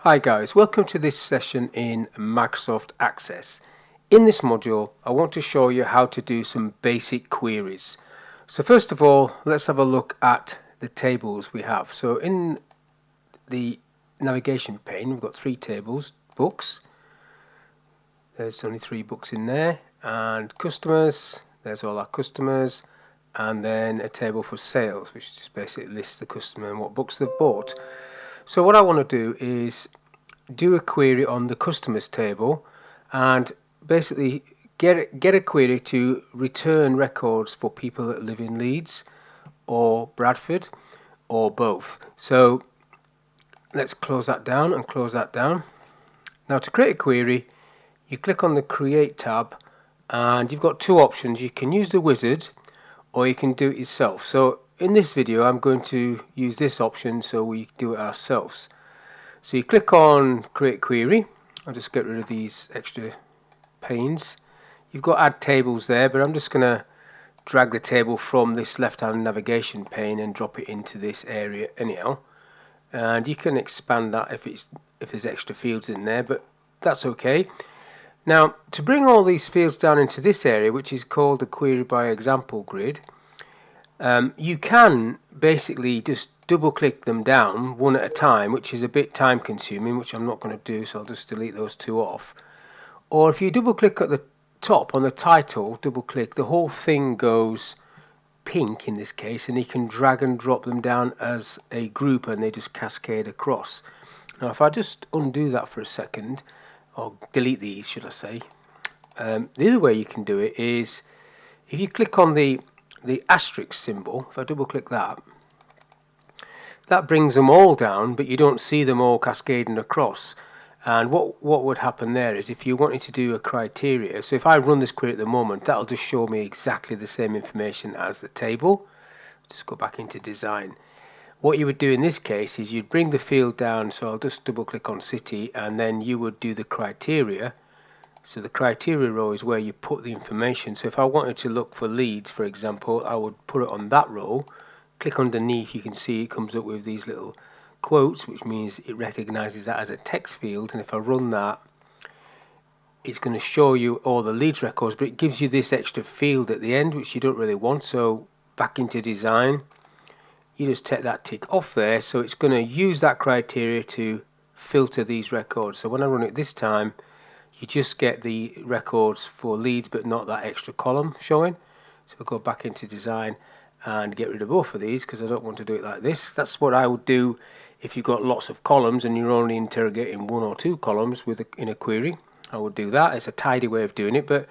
Hi guys, welcome to this session in Microsoft Access. In this module, I want to show you how to do some basic queries. So first of all, let's have a look at the tables we have. So in the navigation pane, we've got three tables: books, there's only 3 books in there, and customers, there's all our customers, and then a table for sales, which just basically lists the customer and what books they've bought. So what I want to do is do a query on the customers table and basically get a query to return records for people that live in Leeds or Bradford or both. So let's close that down and close that down. Now to create a query, you click on the Create tab and you've got two options. You can use the wizard or you can do it yourself. So in this video I'm going to use this option so we do it ourselves. So you click on Create Query. I'll just get rid of these extra panes. You've got Add Tables there, but I'm just going to drag the table from this left-hand navigation pane and drop it into this area anyhow. And you can expand that if there's extra fields in there, but that's okay. Now, to bring all these fields down into this area, which is called the Query by Example grid, you can basically just double click them down one at a time, which is a bit time consuming, which I'm not going to do, so I'll just delete those two off. Or if you double click at the top on the title, double click, the whole thing goes pink in this case, and you can drag and drop them down as a group and they just cascade across. Now if I just undo that for a second, or delete these should I say, the other way you can do it is if you click on the asterisk symbol. If I double click that, that brings them all down, but you don't see them all cascading across. And what would happen there is if you wanted to do a criteria, so if I run this query at the moment, that'll just show me exactly the same information as the table. Just go back into design. What you would do in this case is you'd bring the field down, so I'll just double click on city, and then you would do the criteria. So the criteria row is where you put the information. So if I wanted to look for Leeds, for example, I would put it on that row. Click underneath, you can see it comes up with these little quotes, which means it recognizes that as a text field. And if I run that, it's going to show you all the Leeds records, but it gives you this extra field at the end, which you don't really want. So back into design, you just take that tick off there. So it's going to use that criteria to filter these records. So when I run it this time, you just get the records for Leeds, but not that extra column showing. So we'll go back into design and get rid of both of these because I don't want to do it like this. That's what I would do if you've got lots of columns and you're only interrogating 1 or 2 columns in a query. I would do that. It's a tidy way of doing it, but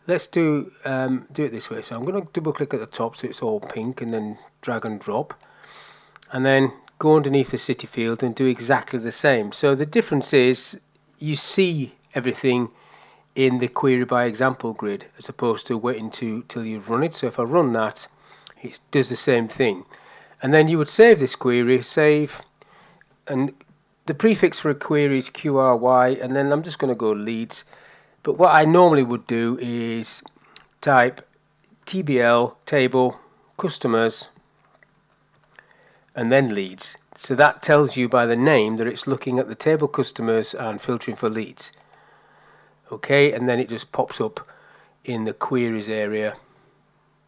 let's do it this way. So I'm going to double click at the top so it's all pink, and then drag and drop, and then go underneath the city field and do exactly the same. So the difference is you see everything in the query by example grid as opposed to waiting till you've run it. So if I run that, it does the same thing, and then you would save this query, save, and the prefix for a query is QRY, and then I'm just going to go Leeds. But what I normally would do is type TBL table customers and then Leeds. So that tells you by the name that it's looking at the table customers and filtering for Leeds. Okay, and then it just pops up in the queries area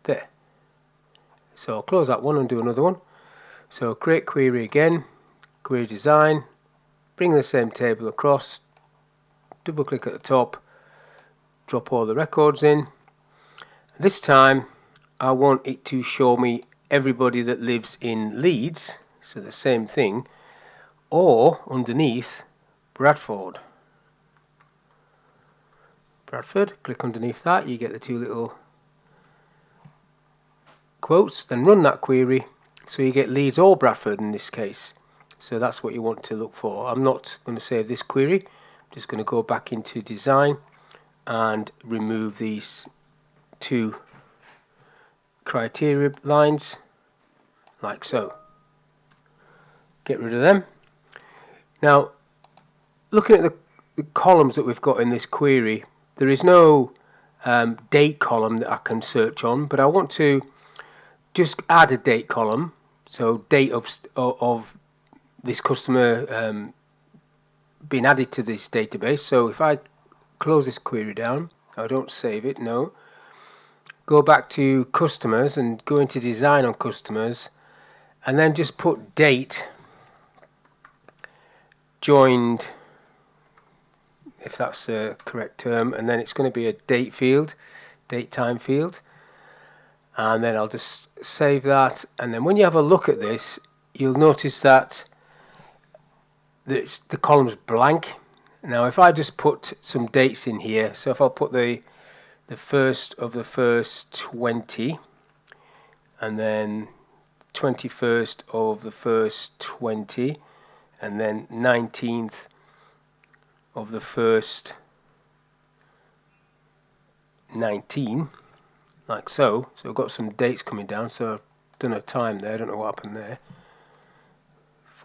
there. So I'll close that one and do another one. So create query again, query design, bring the same table across, double click at the top, drop all the records in. This time I want it to show me everybody that lives in Leeds, so the same thing, or underneath Bradford. Click underneath that, you get the 2 little quotes, then run that query, so you get Leeds or Bradford in this case. So that's what you want to look for. I'm not going to save this query, I'm just going to go back into design and remove these 2 criteria lines like so. Get rid of them. Now looking at the columns that we've got in this query, there is no date column that I can search on, but I want to just add a date column. So date of this customer been added to this database. So if I close this query down, I don't save it, no. Go back to customers and go into design on customers, and then just put date joined, if that's a correct term, and then it's going to be a date field, date time field, and then I'll just save that. And then when you have a look at this, you'll notice that the column's blank. Now if I just put some dates in here, so if I'll put the first of the first 20, and then 21st of the first 20, and then 19th of the first 19, like so. So I've got some dates coming down, so I've done a time there, I don't know what happened there. /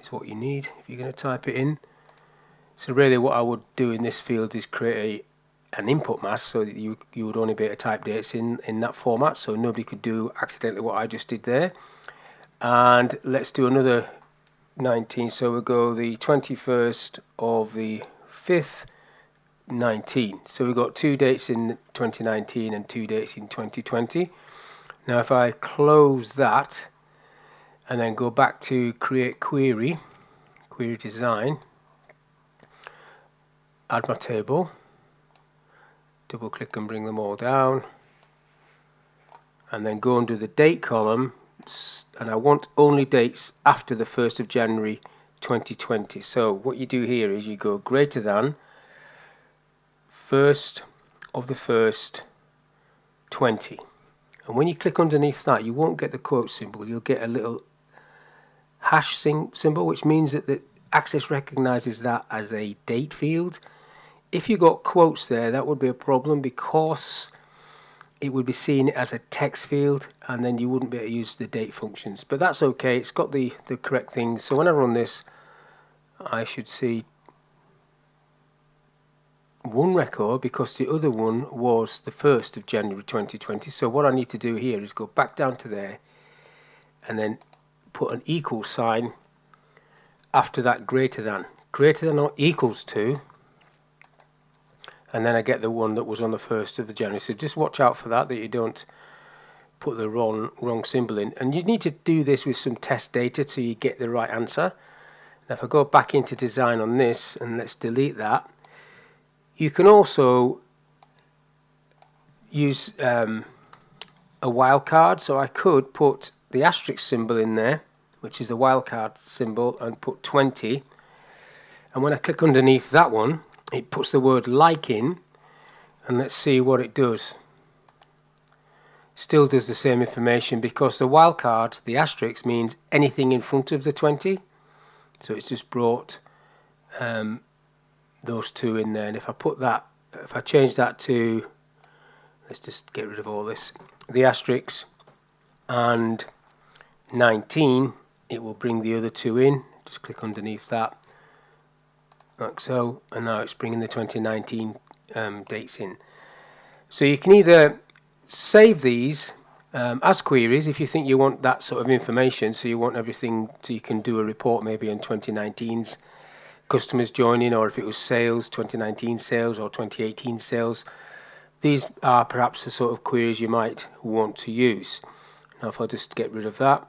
is what you need if you're going to type it in. So really what I would do in this field is create an input mask so that you would only be able to type dates in that format, so nobody could do accidentally what I just did there. And let's do another 19, so we'll go the 21st of the 5th 19. So we've got 2 dates in 2019 and 2 dates in 2020. Now if I close that and then go back to create query design, add my table, double click and bring them all down, and then go under the date column, and I want only dates after the 1st of January 2020. So what you do here is you go greater than 1st of the 1st 20, and when you click underneath that, you won't get the quote symbol, you'll get a little hash symbol, which means that the Access recognizes that as a date field. If you got quotes there, that would be a problem, because it would be seen as a text field, and then you wouldn't be able to use the date functions. But that's okay, it's got the correct things. So when I run this, I should see one record, because the other one was the 1st of January 2020. So what I need to do here is go back down to there and then put an equal sign after that greater than or equals to, and then I get the one that was on the 1st of January. So just watch out for that you don't put the wrong symbol in, and you need to do this with some test data till you get the right answer. Now if I go back into design on this and let's delete that, you can also use a wildcard. So I could put the asterisk symbol in there, which is the wildcard symbol, and put 20, and when I click underneath that one, it puts the word like in, and let's see what it does. Still does the same information, because the wildcard, the asterisk, means anything in front of the 20, so it's just brought those two in there. And if I put that, if I change that to, let's just get rid of all this, the asterisk and 19, it will bring the other two in. Just click underneath that, like so, and now it's bringing the 2019 dates in. So you can either save these as queries if you think you want that sort of information, so you want everything, so you can do a report maybe on 2019's customers joining, or if it was sales, 2019 sales or 2018 sales. These are perhaps the sort of queries you might want to use. Now if I just get rid of that,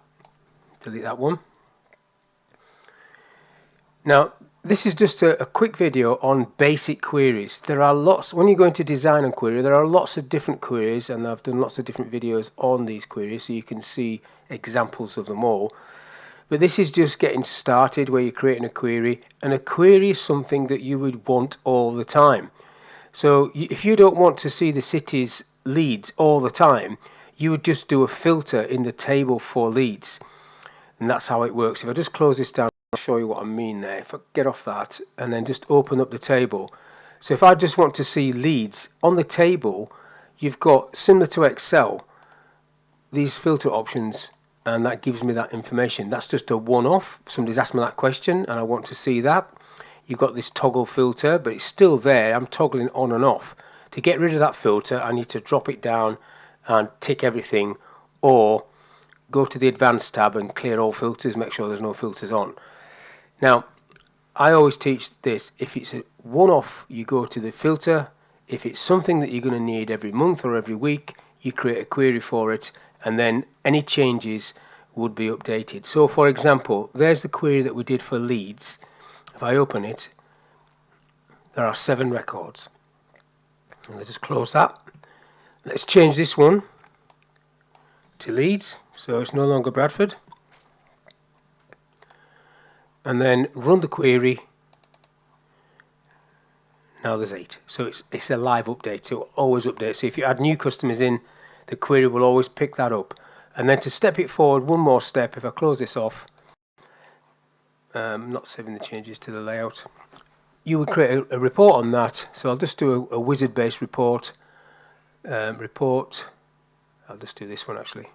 delete that one. Now this is just a quick video on basic queries. There are lots, when you go into design and query, there are lots of different queries, and I've done lots of different videos on these queries, so you can see examples of them all. But this is just getting started, where you're creating a query, and a query is something that you would want all the time. So if you don't want to see the city's leads all the time, you would just do a filter in the table for leads, and that's how it works. If I just close this down, I'll show you what I mean there. If I get off that and then just open up the table, so if I just want to see leads on the table, you've got, similar to Excel, these filter options, and that gives me that information. That's just a one-off. Somebody's asked me that question and I want to see that. You've got this toggle filter, but it's still there. I'm toggling on and off. To get rid of that filter, I need to drop it down and tick everything, or go to the advanced tab and clear all filters, make sure there's no filters on. Now, I always teach this: if it's a one-off, you go to the filter. If it's something that you're going to need every month or every week, you create a query for it, and then any changes would be updated. So for example, there's the query that we did for leads. If I open it, there are 7 records. And let's just close that. Let's change this one to leads, so it's no longer Bradford, and then run the query. Now there's 8, so it's a live update, so it always updates. So if you add new customers in, the query will always pick that up. And then to step it forward one more step, if I close this off, not saving the changes to the layout, you would create a report on that. So I'll just do a wizard-based report. I'll just do this one actually.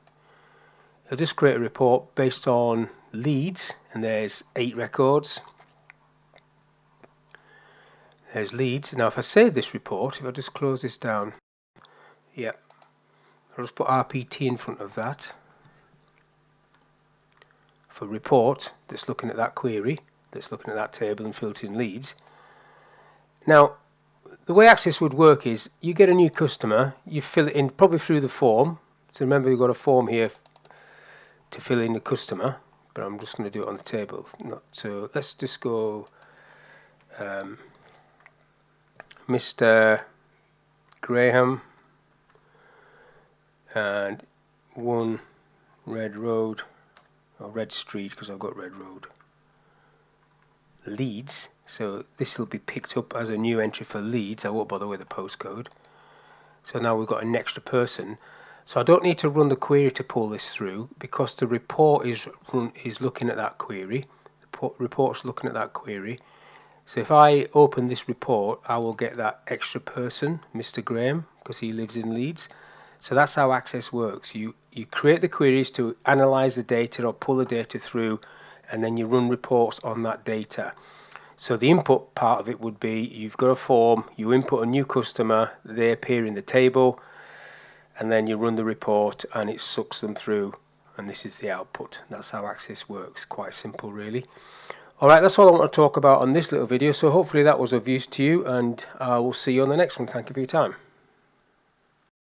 I'll just create a report based on leads, and there's 8 records. There's leads. Now if I save this report, if I just close this down, yeah, I'll just put RPT in front of that for report that's looking at that query, that's looking at that table and filtering leads. Now the way Access would work is you get a new customer, you fill it in probably through the form. So remember, we've got a form here to fill in the customer, but I'm just going to do it on the table. So let's just go Mr. Graham and 1 Red Road, or Red Street because I've got Red Road, leads. So this will be picked up as a new entry for leads. I won't bother with the postcode. So now we've got an extra person. So I don't need to run the query to pull this through because the report is looking at that query. The report's looking at that query. So if I open this report, I will get that extra person, Mr. Graham, because he lives in Leeds. So that's how Access works. You create the queries to analyze the data or pull the data through, and then you run reports on that data. So the input part of it would be, you've got a form, you input a new customer, they appear in the table, and then you run the report and it sucks them through, and this is the output. That's how Access works. Quite simple really. Alright, that's all I want to talk about on this little video, so hopefully that was of use to you, and I will see you on the next one. Thank you for your time.